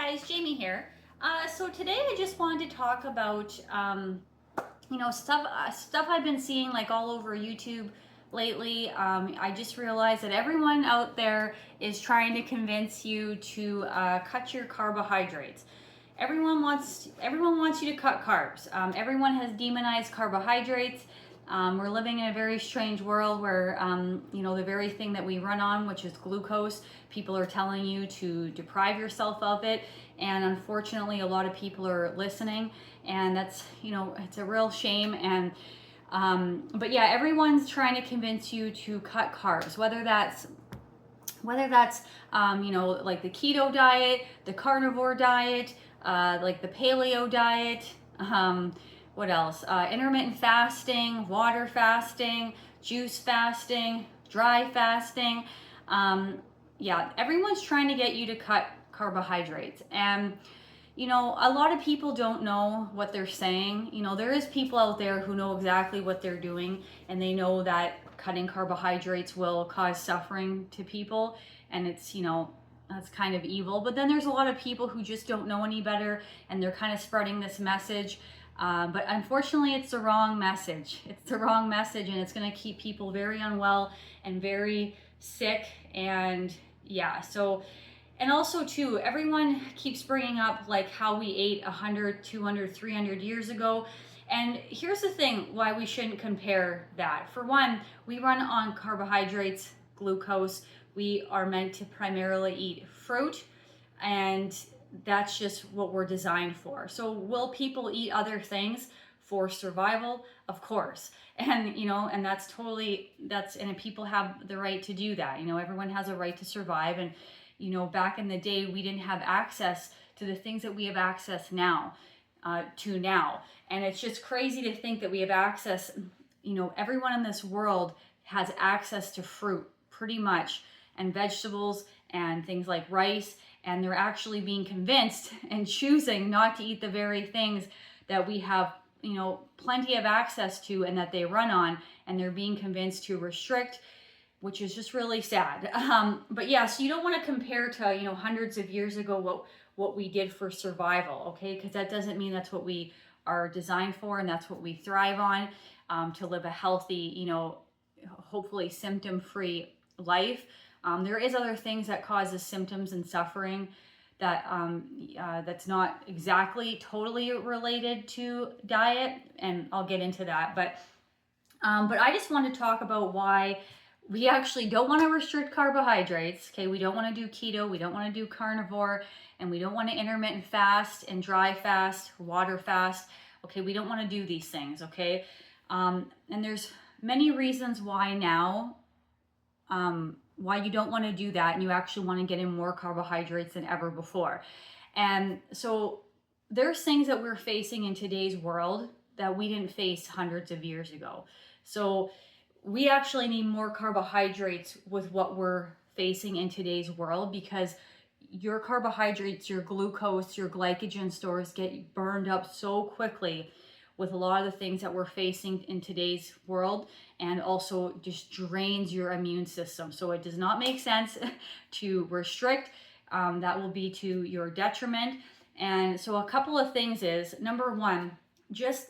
guys, Jamie here. So today I just wanted to talk about, stuff I've been seeing like all over YouTube lately. I just realized that everyone out there is trying to convince you to cut your carbohydrates. Everyone wants you to cut carbs. Everyone has demonized carbohydrates. We're living in a very strange world where, the very thing that we run on, which is glucose, people are telling you to deprive yourself of it. And unfortunately, a lot of people are listening. And that's, it's a real shame. And, but yeah, everyone's trying to convince you to cut carbs, whether that's like the keto diet, the carnivore diet, like the paleo diet, what else? Intermittent fasting, water fasting, juice fasting, dry fasting. Yeah, everyone's trying to get you to cut carbohydrates. And, a lot of people don't know what they're saying. There is people out there who know exactly what they're doing, and they know that cutting carbohydrates will cause suffering to people. And it's, that's kind of evil. But then there's a lot of people who just don't know any better, and they're kind of spreading this message. But unfortunately, it's the wrong message. It's the wrong message, and it's going to keep people very unwell and very sick. And yeah, so, and also too, everyone keeps bringing up like how we ate 100, 200, 300 years ago. And here's the thing why we shouldn't compare that. For one, we run on carbohydrates, glucose. We are meant to primarily eat fruit, and that's just what we're designed for. So will people eat other things for survival? Of course. And, and and people have the right to do that. Everyone has a right to survive. And, back in the day, we didn't have access to the things that we have access now, now. And it's just crazy to think that we have access, everyone in this world has access to fruit pretty much, and vegetables and things like rice. And they're actually being convinced and choosing not to eat the very things that we have, plenty of access to and that they run on, and they're being convinced to restrict, which is just really sad. But yeah, so you don't want to compare to, hundreds of years ago what we did for survival, okay? Because that doesn't mean that's what we are designed for, and that's what we thrive on, to live a healthy, hopefully symptom-free life. There is other things that causes symptoms and suffering that that's not exactly totally related to diet, and I'll get into that. But I just want to talk about why we actually don't want to restrict carbohydrates. Okay, we don't want to do keto, we don't want to do carnivore, and we don't want to intermittent fast and dry fast, water fast. Okay, we don't want to do these things. Okay, and there's many reasons why now. Why you don't want to do that, and you actually want to get in more carbohydrates than ever before. And so there's things that we're facing in today's world that we didn't face hundreds of years ago. So we actually need more carbohydrates with what we're facing in today's world, because your carbohydrates, your glucose, your glycogen stores get burned up so quickly with a lot of the things that we're facing in today's world, and also just drains your immune system. So it does not make sense to restrict. That will be to your detriment. And so a couple of things is, number one, just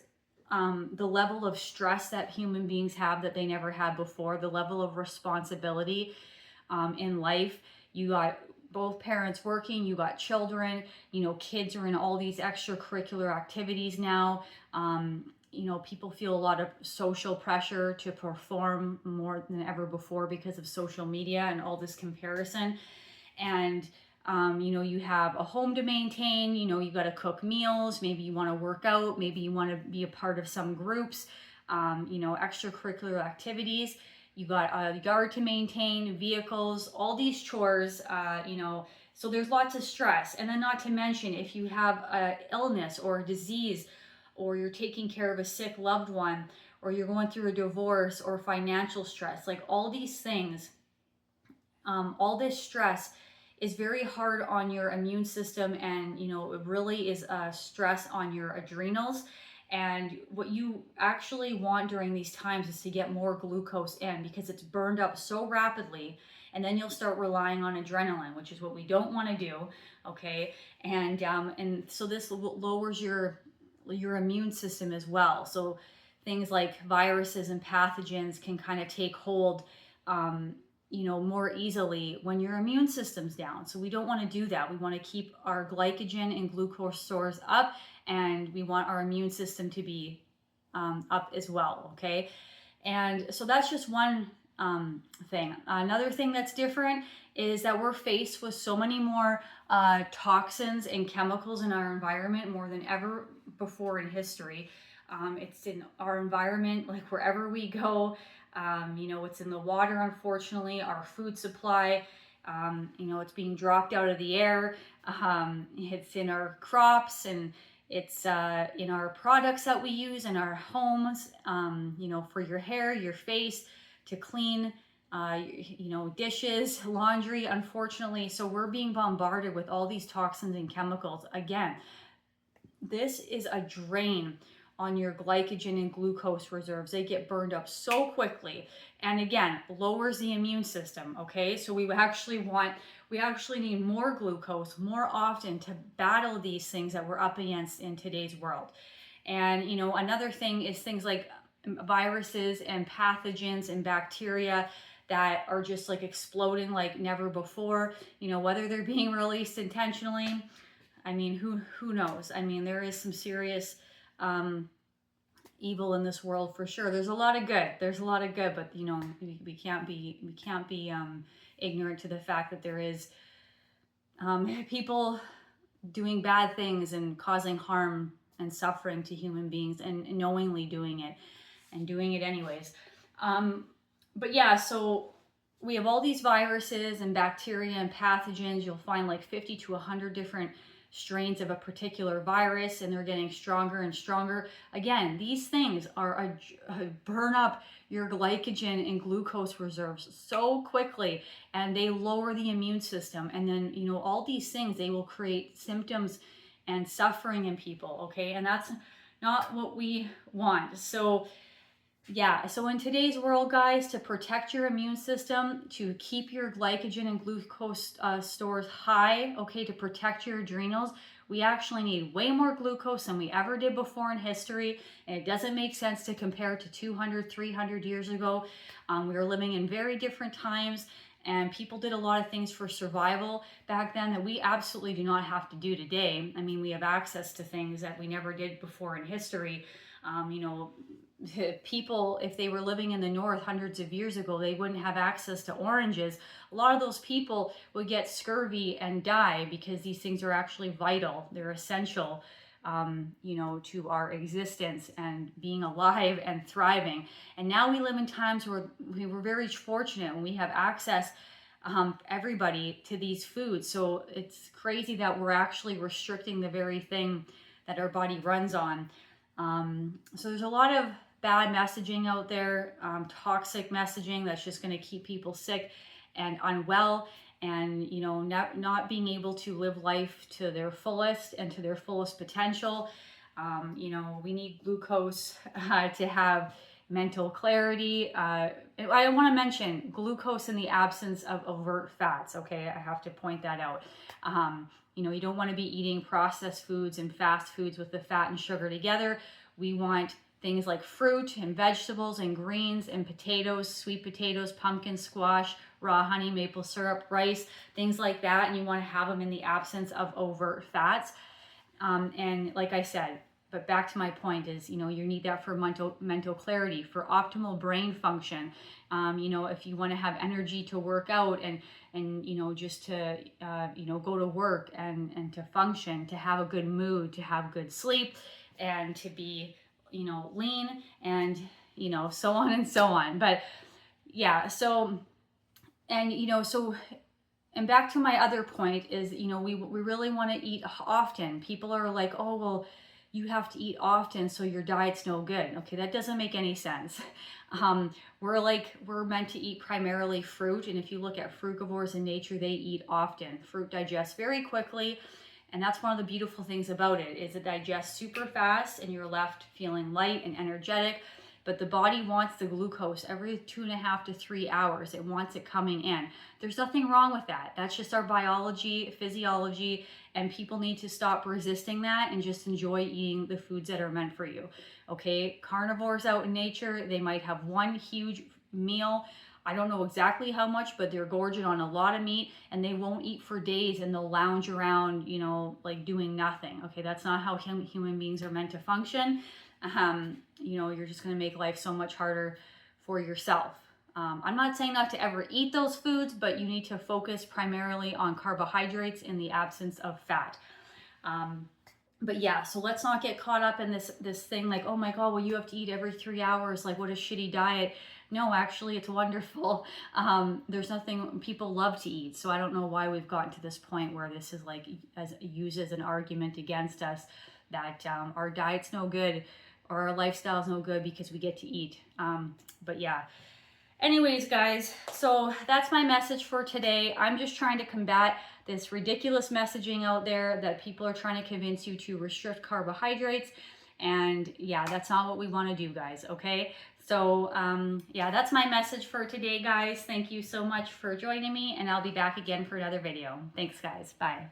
the level of stress that human beings have that they never had before, the level of responsibility in life. You got both parents working, you got children, kids are in all these extracurricular activities now. People feel a lot of social pressure to perform more than ever before because of social media and all this comparison. And, you have a home to maintain, you got to cook meals, maybe you want to work out, maybe you want to be a part of some groups, extracurricular activities. You got a yard to maintain, vehicles, all these chores, so there's lots of stress. And then not to mention, if you have an illness or a disease, or you're taking care of a sick loved one, or you're going through a divorce or financial stress, like all these things, all this stress is very hard on your immune system, and it really is a stress on your adrenals. And what you actually want during these times is to get more glucose in, because it's burned up so rapidly and then you'll start relying on adrenaline, which is what we don't want to do. Okay, and so this lowers your immune system as well. So things like viruses and pathogens can kind of take hold, more easily when your immune system's down. So we don't want to do that. We want to keep our glycogen and glucose stores up, and we want our immune system to be up as well. Okay, and so that's just one thing. Another thing that's different is that we're faced with so many more toxins and chemicals in our environment more than ever before in history. It's in our environment, like wherever we go. It's in the water, unfortunately, our food supply. It's being dropped out of the air. It's in our crops, and it's in our products that we use in our homes, for your hair, your face, to clean, dishes, laundry, unfortunately. So we're being bombarded with all these toxins and chemicals. Again, this is a drain on your glycogen and glucose reserves. They get burned up so quickly, and again, lowers the immune system. Okay, so we actually need more glucose more often to battle these things that we're up against in today's world. And another thing is things like viruses and pathogens and bacteria that are just like exploding like never before. Whether they're being released intentionally, I mean, who knows? I mean, there is some serious evil in this world for sure. There's a lot of good, but we can't be ignorant to the fact that there is people doing bad things and causing harm and suffering to human beings, and knowingly doing it and doing it anyways. But yeah, so we have all these viruses and bacteria and pathogens. You'll find like 50 to 100 different strains of a particular virus, and they're getting stronger and stronger. Again, these things are burn up your glycogen and glucose reserves so quickly, and they lower the immune system. And then, all these things, they will create symptoms and suffering in people. Okay, and that's not what we want. So yeah, so in today's world, guys, to protect your immune system, to keep your glycogen and glucose stores high, okay, to protect your adrenals, we actually need way more glucose than we ever did before in history. And it doesn't make sense to compare to 200, 300 years ago. We were living in very different times, and people did a lot of things for survival back then that we absolutely do not have to do today. I mean, we have access to things that we never did before in history. People, if they were living in the north hundreds of years ago, they wouldn't have access to oranges. A lot of those people would get scurvy and die because these things are actually vital. They're essential, to our existence and being alive and thriving. And now we live in times where we were very fortunate and we have access, everybody, to these foods. So it's crazy that we're actually restricting the very thing that our body runs on. So there's a lot of bad messaging out there, toxic messaging that's just going to keep people sick and unwell, and not being able to live life to their fullest and to their fullest potential. We need glucose to have mental clarity. I want to mention glucose in the absence of overt fats. Okay, I have to point that out. You don't want to be eating processed foods and fast foods with the fat and sugar together. We want things like fruit and vegetables and greens and potatoes, sweet potatoes, pumpkin, squash, raw honey, maple syrup, rice, things like that. And you want to have them in the absence of overt fats. And like I said, but back to my point is, you need that for mental clarity, for optimal brain function. If you want to have energy to work out and just to, go to work and to function, to have a good mood, to have good sleep, and to be, lean, and, so on and so on. But yeah, so, and, and back to my other point is, we really want to eat often. People are like, oh, well, you have to eat often, so your diet's no good. Okay, that doesn't make any sense. We're meant to eat primarily fruit. And if you look at frugivores in nature, they eat often. Fruit digests very quickly. And that's one of the beautiful things about it, is it digests super fast and you're left feeling light and energetic. but the body wants the glucose every 2.5 to 3 hours. It wants it coming in. There's nothing wrong with that. That's just our biology, physiology, and people need to stop resisting that and just enjoy eating the foods that are meant for you. Okay, carnivores out in nature, they might have one huge meal. I don't know exactly how much, but they're gorging on a lot of meat, and they won't eat for days, and they'll lounge around, you know, like doing nothing. Okay, that's not how human beings are meant to function. You know, you're just going to make life so much harder for yourself. I'm not saying not to ever eat those foods, but you need to focus primarily on carbohydrates in the absence of fat. But yeah, so let's not get caught up in this thing like, oh my God, well, you have to eat every 3 hours. Like, what a shitty diet. No, actually, it's wonderful. There's nothing, people love to eat. So I don't know why we've gotten to this point where this is like used as an argument against us that our diet's no good or our lifestyle's no good because we get to eat. But yeah. Anyways, guys, so that's my message for today. I'm just trying to combat this ridiculous messaging out there that people are trying to convince you to restrict carbohydrates. And yeah, that's not what we want to do, guys, okay? So yeah, that's my message for today, guys. Thank you so much for joining me, and I'll be back again for another video. Thanks, guys. Bye.